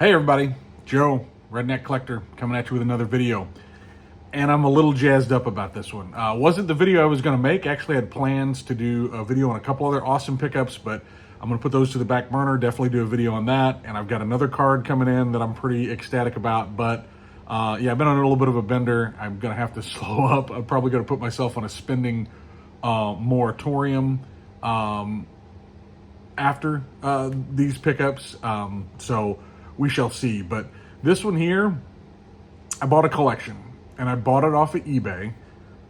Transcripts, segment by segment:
Hey everybody, Joe, Redneck Collector, coming at you with another video. And I'm a little jazzed up about this one. Wasn't the video I was gonna make. Actually had plans to do a video on a couple other awesome pickups, but I'm gonna put those to the back burner, definitely do a video on that. And I've got another card coming in that I'm pretty ecstatic about, but yeah, I've been on a little bit of a bender. I'm gonna have to slow up. I'm probably gonna put myself on a spending moratorium after these pickups. So we shall see. But this one here, I bought a collection and I bought it off of eBay.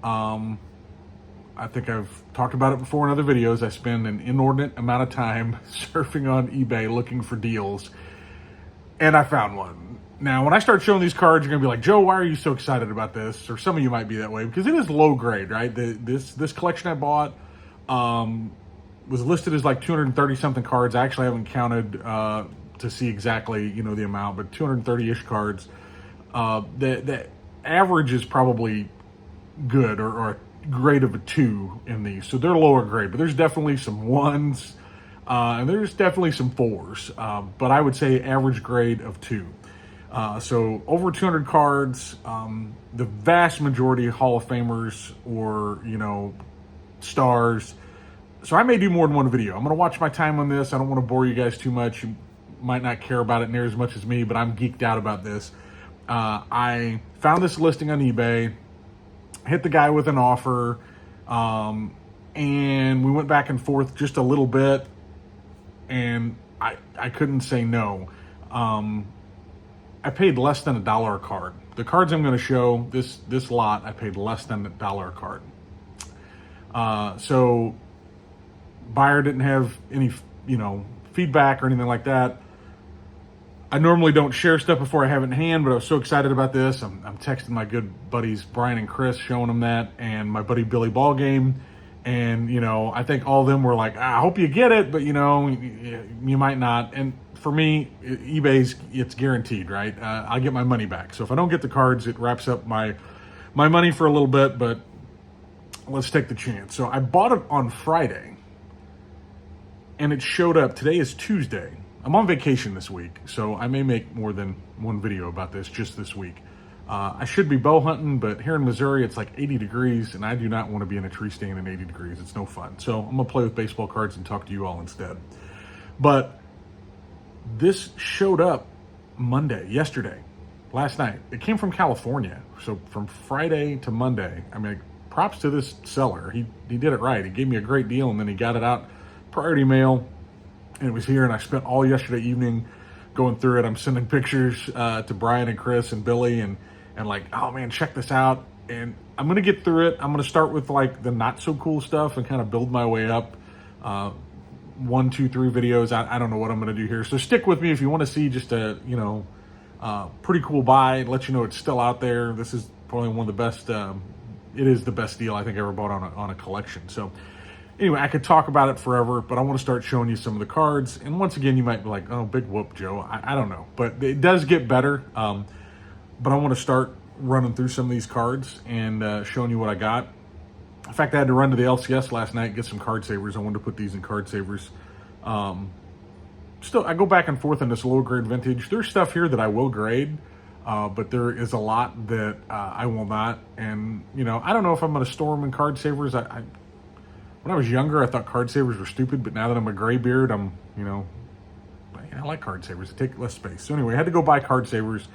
I think I've talked about it before in other videos. I spend an inordinate amount of time surfing on eBay looking for deals, and I found one. Now, when I start showing these cards, you're gonna be like, Joe, why are you so excited about this? Or some of you might be that way because it is low grade, right? This collection I bought was listed as like 230 something cards. I actually haven't counted to see exactly, the amount, but 230-ish cards. The average is probably good or a grade of a 2 in these. So they're lower grade, but there's definitely some 1s and there's definitely some 4s. But I would say average grade of 2. So over 200 cards, the vast majority of Hall of Famers or, stars. So I may do more than one video. I'm going to watch my time on this. I don't want to bore you guys too much. You might not care about it near as much as me, but I'm geeked out about this. I found this listing on eBay, hit the guy with an offer, and we went back and forth just a little bit, and I couldn't say no. I paid less than $1 a card. The cards I'm going to show, this lot, I paid less than $1 a card. So buyer didn't have any, feedback or anything like that. I normally don't share stuff before I have it in hand, but I was so excited about this. I'm texting my good buddies Brian and Chris, showing them that, and my buddy Billy Ballgame. And, I think all of them were like, I hope you get it, but, you might not. And for me, eBay's, it's guaranteed, right? I get my money back. So if I don't get the cards, it wraps up my money for a little bit, but let's take the chance. So I bought it on Friday, and it showed up. Today is Tuesday. I'm on vacation this week, so I may make more than one video about this just this week. I should be bow hunting, but here in Missouri, it's like 80 degrees, and I do not want to be in a tree stand in 80 degrees. It's no fun. So I'm going to play with baseball cards and talk to you all instead. But this showed up yesterday, last night. It came from California. So from Friday to Monday, props to this seller. He did it right. He gave me a great deal, and then he got it out priority mail, and it was here, and I spent all yesterday evening going through it. I'm sending pictures to Brian and Chris and Billy and like, oh man, check this out. And I'm going to get through it. I'm going to start with like the not so cool stuff and kind of build my way up. 1, 2, 3 videos. I don't know what I'm going to do here. So stick with me if you want to see just a, pretty cool buy, let you know it's still out there. This is probably one of the best, it is the best deal I think I ever bought on a collection. So anyway, I could talk about it forever, but I want to start showing you some of the cards. And once again, you might be like, oh, big whoop, Joe. I don't know. But it does get better. But I want to start running through some of these cards and showing you what I got. In fact, I had to run to the LCS last night and get some card savers. I wanted to put these in card savers. Still, I go back and forth on this low grade vintage. There's stuff here that I will grade, but there is a lot that I will not. And, I don't know if I'm going to store them in card savers. When I was younger, I thought card savers were stupid, but now that I'm a gray beard, I like card savers. They take less space. So anyway, I had to go buy card savers,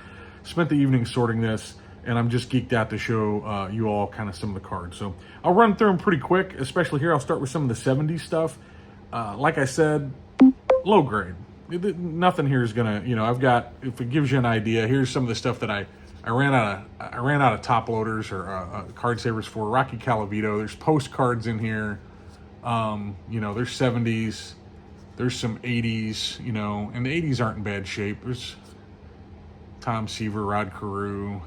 spent the evening sorting this, and I'm just geeked out to show you all kind of some of the cards. So I'll run through them pretty quick, especially here. I'll start with some of the 70s stuff. Like I said, low grade. Nothing here is gonna, I've got, if it gives you an idea, here's some of the stuff that I ran out of top loaders or card savers for. Rocky Calavito. There's postcards in here. There's 70s, there's some 80s, and the 80s aren't in bad shape. There's Tom Seaver, Rod Carew,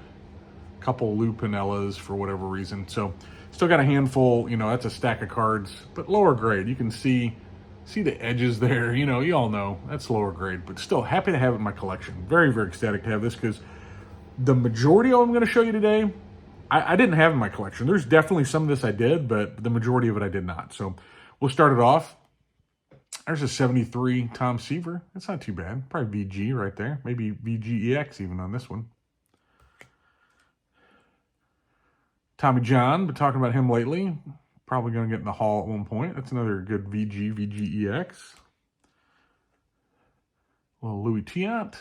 a couple Lou Pinellas for whatever reason. So still got a handful, that's a stack of cards, but lower grade. You can see the edges there, you all know that's lower grade, but still happy to have it in my collection. Very, very ecstatic to have this because the majority of them I'm going to show you today, I didn't have in my collection. There's definitely some of this I did, but the majority of it I did not. So we'll start it off. There's a 73 Tom Seaver. That's not too bad. Probably VG right there. Maybe VGEX even on this one. Tommy John, been talking about him lately. Probably going to get in the Hall at one point. That's another good VGEX. A little Louis Tiant.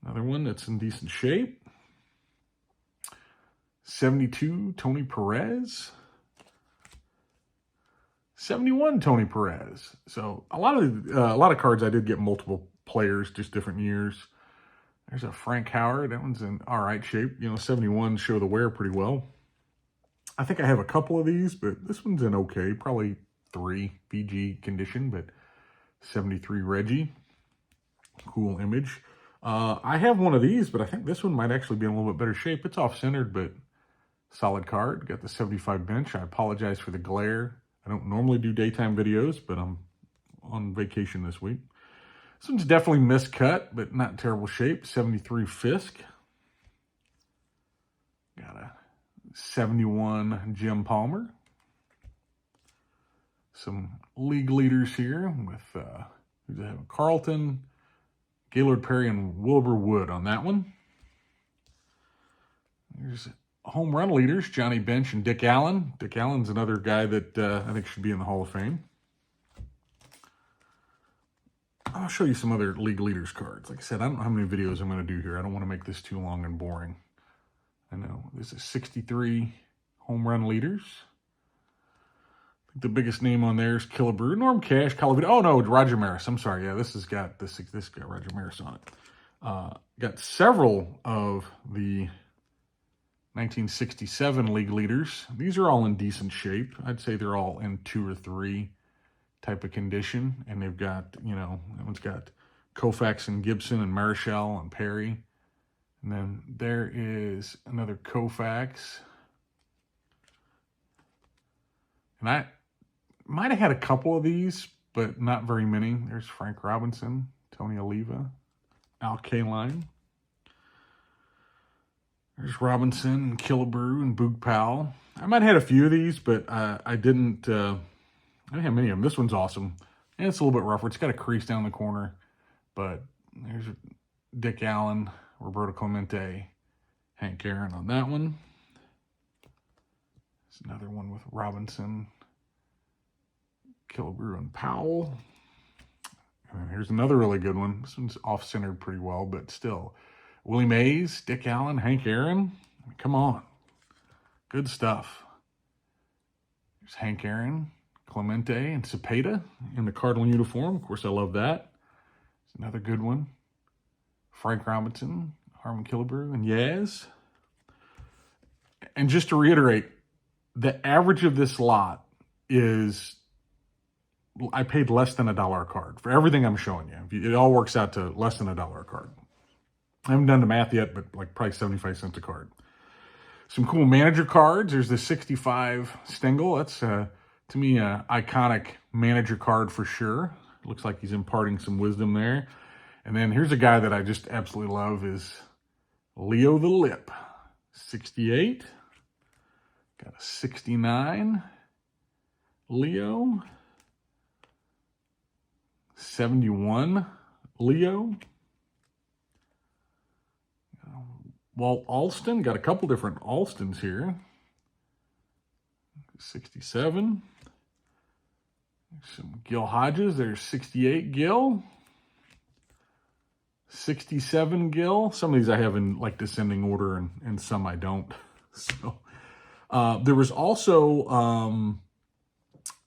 Another one that's in decent shape. 72 Tony Perez. 71 Tony Perez. So a lot of cards I did get multiple players, just different years. There's a Frank Howard. That one's in all right shape. 71 show the wear pretty well. I think I have a couple of these, but this one's in okay. Probably 3 VG condition, but 73 Reggie. Cool image. I have one of these, but I think this one might actually be in a little bit better shape. It's off-centered, but solid card. Got the 75 bench. I apologize for the glare. I don't normally do daytime videos, but I'm on vacation this week. This one's definitely miscut, but not in terrible shape. 73 Fisk. Got a 71 Jim Palmer. Some league leaders here with Carlton, Gaylord Perry, and Wilbur Wood on that one. There's home run leaders, Johnny Bench and Dick Allen. Dick Allen's another guy that I think should be in the Hall of Fame. I'll show you some other league leaders cards. Like I said, I don't know how many videos I'm going to do here. I don't want to make this too long and boring. I know. This is 63 home run leaders. I think the biggest name on there is Killebrew. Norm Cash, Calavita. Oh, no, Roger Maris. I'm sorry. Yeah, this has got this got Roger Maris on it. Got several of the 1967 league leaders. These are all in decent shape. I'd say they're all in 2 or 3 type of condition. And they've got, that one's got Koufax and Gibson and Marichal and Perry. And then there is another Koufax. And I might have had a couple of these, but not very many. There's Frank Robinson, Tony Oliva, Al Kaline. There's Robinson, Killebrew, and Boog Powell. I might have had a few of these, but I didn't have many of them. This one's awesome. And it's a little bit rougher. It's got a crease down the corner. But there's Dick Allen, Roberto Clemente, Hank Aaron on that one. There's another one with Robinson, Killebrew, and Powell. And here's another really good one. This one's off-centered pretty well, but still. Willie Mays, Dick Allen, Hank Aaron. Come on. Good stuff. There's Hank Aaron, Clemente, and Cepeda in the Cardinal uniform. Of course, I love that. There's another good one. Frank Robinson, Harmon Killebrew, and Yaz. And just to reiterate, the average of this lot is, I paid less than $1 a card for everything I'm showing you. It all works out to less than $1 a card. I haven't done the math yet, but like probably 75 cents a card. Some cool manager cards. There's the 65 Stengel. That's, to me, an iconic manager card for sure. Looks like he's imparting some wisdom there. And then here's a guy that I just absolutely love is Leo the Lip. 68. Got a 69. Leo. 71. Leo. Walt Alston, got a couple different Alstons here. 67. Some Gil Hodges, there's 68 Gil. 67 Gil. Some of these I have in like descending order and some I don't. So there was also,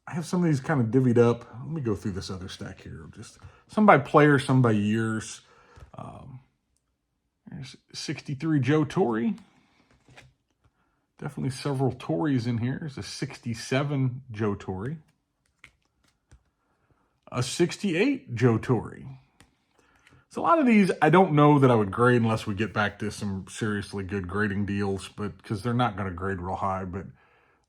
I have some of these kind of divvied up. Let me go through this other stack here. Just some by player, some by years. There's 63 Joe Torre. Definitely several Torres in here. There's a 67 Joe Torre. A 68 Joe Torre. So a lot of these I don't know that I would grade unless we get back to some seriously good grading deals, but because they're not going to grade real high. But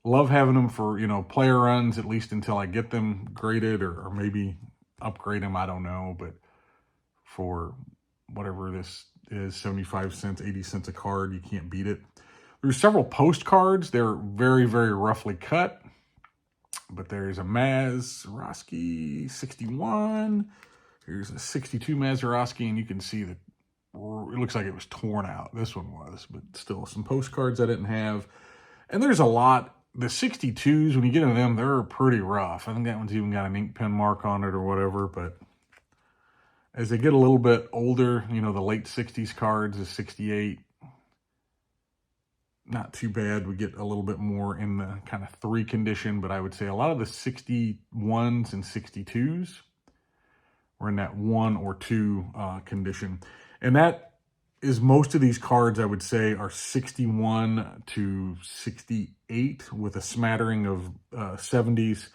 love having them for, player runs, at least until I get them graded or maybe upgrade them. I don't know. But for whatever this is, 75 cents, 80 cents a card, you can't beat it. There's several postcards. They're very, very roughly cut. But there's a Mazeroski 61. Here's a 62 Mazeroski, and you can see that it looks like it was torn out. This one was, but still some postcards I didn't have. And there's a lot. The 62s, when you get into them, they're pretty rough. I think that one's even got an ink pen mark on it or whatever, but as they get a little bit older, you know, the late 60s cards, the 68, not too bad. We get a little bit more in the kind of 3 condition, but I would say a lot of the 61s and 62s were in that 1 or 2 condition. And that is most of these cards, I would say, are 61 to 68 with a smattering of 70s.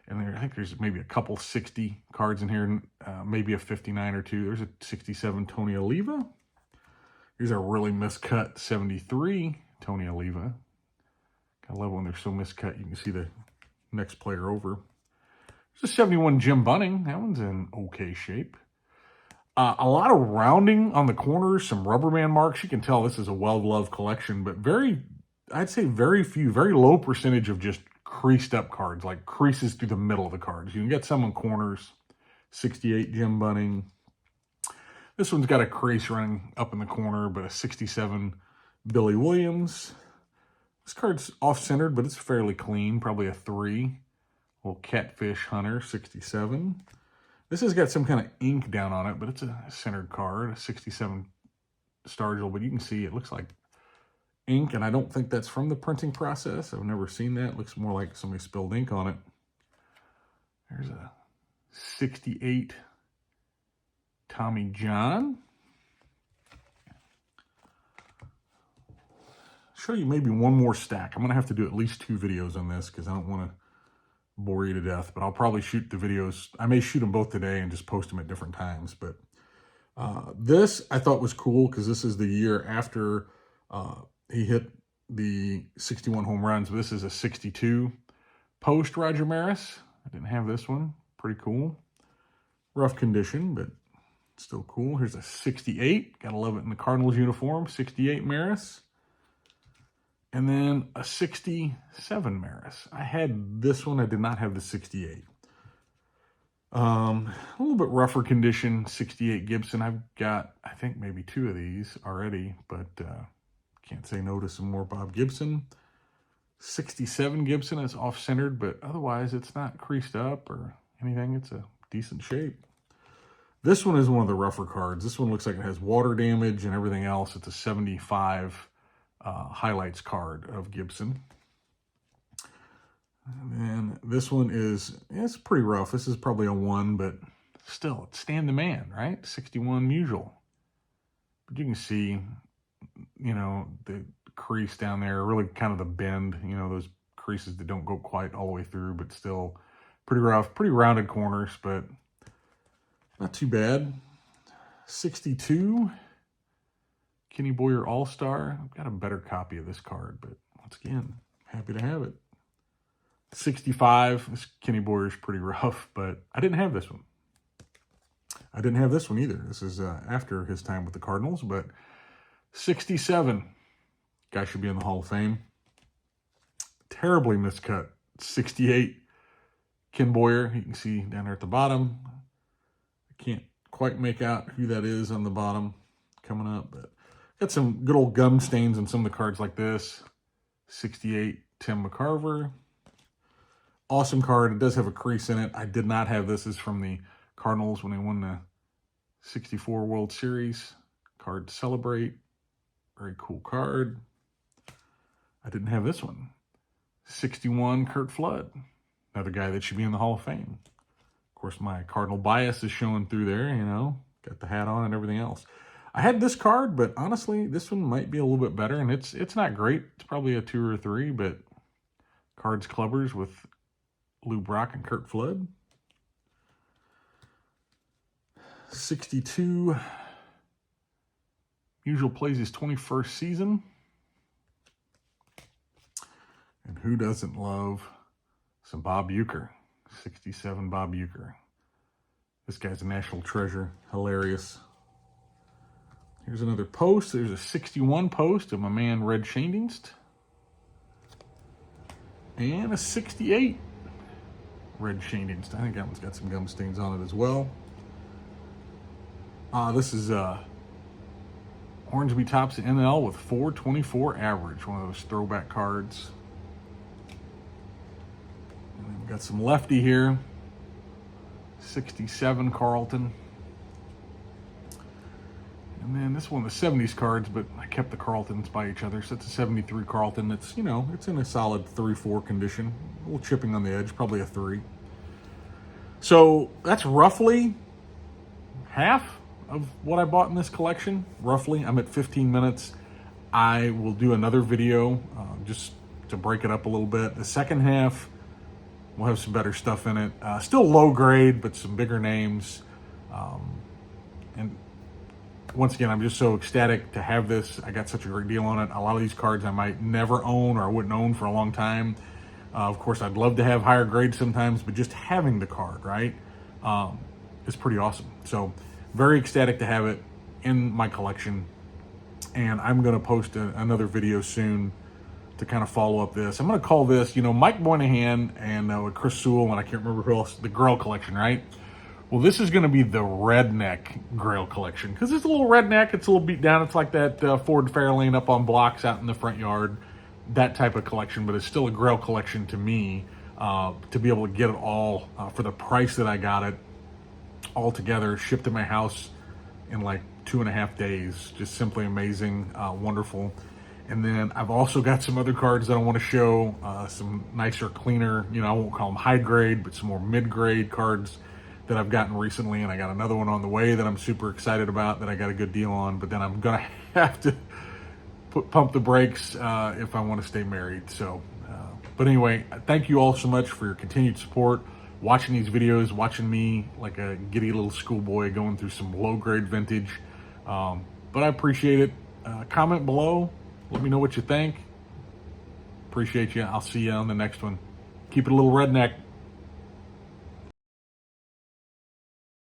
And I think there's maybe a couple 60 cards in here, maybe a 59 or 2. There's a 67 Tony Oliva. Here's a really miscut 73 Tony Oliva. I love when they're so miscut. You can see the next player over. There's a 71 Jim Bunning. That one's in okay shape. A lot of rounding on the corners, some rubber band marks. You can tell this is a well-loved collection, but I'd say very few, very low percentage of just creased up cards, like creases through the middle of the cards. You can get some on corners. 68 Jim Bunning. This one's got a crease running up in the corner, but a 67 Billy Williams. This card's off-centered, but it's fairly clean, probably a 3. Little Catfish Hunter, 67. This has got some kind of ink down on it, but it's a centered card, a 67 Stargell, but you can see it looks like ink, and I don't think that's from the printing process. I've never seen that. It looks more like somebody spilled ink on it. There's a 68 Tommy John. Show you maybe one more stack. I'm going to have to do at least 2 videos on this because I don't want to bore you to death, but I'll probably shoot the videos. I may shoot them both today and just post them at different times. But this I thought was cool because this is the year after he hit the 61 home runs. But this is a 62 post Roger Maris. I didn't have this one. Pretty cool. Rough condition, but still cool. Here's a 68. Gotta love it in the Cardinals uniform. 68 Maris. And then a 67 Maris. I had this one. I did not have the 68. A little bit rougher condition, 68 Gibson. I've got, I think, maybe 2 of these already, but can't say no to some more Bob Gibson. 67 Gibson is off-centered, but otherwise it's not creased up or anything. It's a decent shape. This one is one of the rougher cards. This one looks like it has water damage and everything else. It's a 75 highlights card of Gibson. And then this one it's pretty rough. This is probably a 1, but still, it's stand the man, right? 61 Musial. But you can see, you know, the crease down there, really kind of the bend, you know, those creases that don't go quite all the way through, but still pretty rough, pretty rounded corners, but not too bad. 62 Kenny Boyer All-Star. I've got a better copy of this card, but once again, happy to have it. 65, this Kenny Boyer's pretty rough, but I didn't have this one. I didn't have this one either. This is after his time with the Cardinals, but 67. Guy should be in the Hall of Fame. Terribly miscut. 68 Ken Boyer. You can see down there at the bottom. I can't quite make out who that is on the bottom coming up, but got some good old gum stains on some of the cards like this. 68 Tim McCarver. Awesome card. It does have a crease in it. I did not have this. This is from the Cardinals when they won the 64 World Series. Card to celebrate. Very cool card. I didn't have this one. 61 Curt Flood. Another guy that should be in the Hall of Fame. Of course, my Cardinal bias is showing through there, you know. Got the hat on and everything else. I had this card, but honestly, this one might be a little bit better, and it's not great. It's probably a 2 or a 3, but Cards Clubbers with Lou Brock and Curt Flood. 62. Musial plays his 21st season. And who doesn't love some Bob Uecker? 67 Bob Uecker. This guy's a national treasure. Hilarious. Here's another post. There's a 61 post of my man Red Schoendienst. And a 68 red shading. I think that one's got some gum stains on it as well. This is Orangeby Topps NL with 424 average, one of those throwback cards. And then we've got some lefty here, 67 Carlton. And then this one, the 70s cards, but I kept the Carltons by each other. So it's a 73 Carlton. It's, you know, it's in a solid 3-4 condition. A little chipping on the edge, probably a 3. So that's roughly half of what I bought in this collection. Roughly, I'm at 15 minutes. I will do another video just to break it up a little bit. The second half, we'll have some better stuff in it. Still low grade, but some bigger names. And once again, I'm just so ecstatic to have this. I got such a great deal on it. A lot of these cards I might never own or I wouldn't own for a long time. Of course, I'd love to have higher grades sometimes, but just having the card, right, is pretty awesome. So very ecstatic to have it in my collection. And I'm going to post another video soon to kind of follow up this. I'm going to call this, you know, Mike Moynihan and Chris Sewell, and I can't remember who else, the Grail collection, right? Well, this is going to be the Redneck Grail collection because it's a little redneck. It's a little beat down. It's like that Ford Fairlane up on blocks out in the front yard, that type of collection. But it's still a Grail collection to me to be able to get it all for the price that I got it all together, shipped to my house in like 2.5 days. Just simply amazing, wonderful. And then I've also got some other cards that I want to show, some nicer, cleaner, you know, I won't call them high grade, but some more mid-grade cards that I've gotten recently, and I got another one on the way that I'm super excited about that I got a good deal on, but then I'm gonna have to pump the brakes if I want to stay married. So, but anyway, thank you all so much for your continued support, watching these videos, watching me like a giddy little schoolboy going through some low-grade vintage. But I appreciate it. Comment below. Let me know what you think. Appreciate you. I'll see you on the next one. Keep it a little redneck.